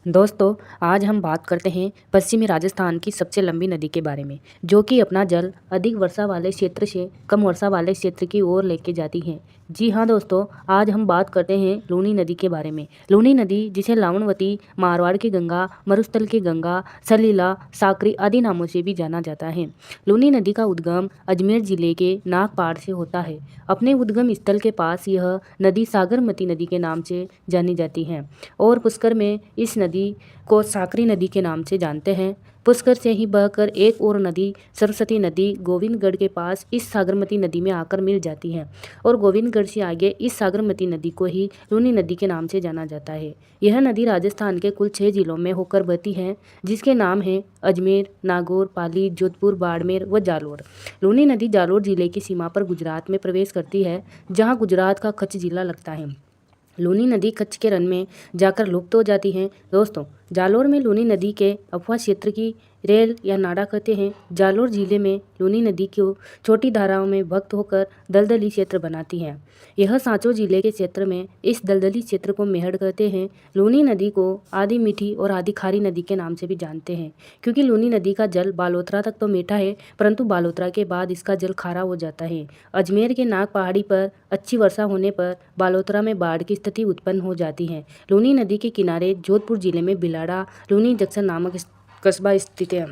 दोस्तों, आज हम बात करते हैं पश्चिमी राजस्थान की सबसे लंबी नदी के बारे में, जो कि अपना जल अधिक वर्षा वाले क्षेत्र से कम वर्षा वाले क्षेत्र की ओर लेके जाती है। जी हाँ दोस्तों, आज हम बात करते हैं लूनी नदी के बारे में। लूनी नदी, जिसे लावणवती, मारवाड़ की गंगा, मरुस्थल की गंगा, सलीला, साकरी आदि नामों से भी जाना जाता है। लूनी नदी का उद्गम अजमेर जिले के नागपाड़ से होता है। अपने उद्गम स्थल के पास यह नदी सागरमती नदी के नाम से जानी जाती है और पुष्कर में इस नदी को साकरी नदी के नाम से जानते हैं। पुष्कर से ही बहकर एक और नदी सरस्वती नदी गोविंदगढ़ के पास इस सागरमती नदी में आकर मिल जाती है और गोविंदगढ़ से आगे इस सागरमती नदी को ही लूनी नदी के नाम से जाना जाता है। यह नदी राजस्थान के कुल 6 जिलों में होकर बहती है, जिसके नाम हैं अजमेर, नागौर, पाली, जोधपुर, बाड़मेर व जालोर। लूनी नदी जालोर जिले की सीमा पर गुजरात में प्रवेश करती है, जहाँ गुजरात का कच्छ जिला लगता है। लूनी नदी कच्छ के रण में जाकर लुप्त हो जाती है। दोस्तों, जालोर में लूनी नदी के अफवाह क्षेत्र की रेल या नाड़ा कहते हैं। जालोर जिले में लूनी नदी को छोटी धाराओं में भक्त होकर दलदली क्षेत्र बनाती है। यह सांचौ जिले के क्षेत्र में इस दलदली क्षेत्र को मेहड़ कहते हैं। लूनी नदी को आधी मीठी और आधी खारी नदी के नाम से भी जानते हैं, क्योंकि लूनी नदी का जल बालोतरा तक तो मीठा है, परंतु बालोतरा के बाद इसका जल खारा हो जाता है। अजमेर के नाग पहाड़ी पर अच्छी वर्षा होने पर बालोतरा में बाढ़ की स्थिति उत्पन्न हो जाती है। लूनी नदी के किनारे जोधपुर जिले में बिलाड़ा लूनी जंक्शन नामक कस्बा स्थित है।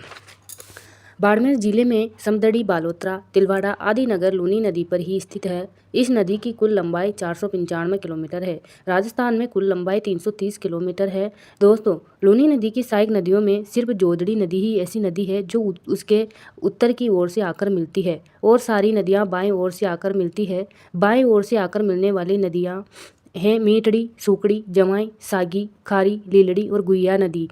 बाड़मेर जिले में समदड़ी, बालोतरा, तिलवाड़ा आदि नगर लूनी नदी पर ही स्थित है। इस नदी की कुल लंबाई 495 किलोमीटर है। राजस्थान में कुल लंबाई 330 किलोमीटर है। दोस्तों, लूनी नदी की सहायक नदियों में सिर्फ जोदड़ी नदी ही ऐसी नदी है जो उसके उत्तर की ओर से आकर मिलती है और सारी नदियाँ बाएं ओर से आकर मिलती है। बाएं ओर से आकर मिलने वाली नदियाँ हैं मीठड़ी, सुकड़ी, जवाई, सागी, खारी, लीलड़ी और गुइया नदी।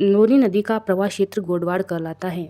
लूनी नदी का प्रवाह क्षेत्र गोडवाड़ कहलाता है।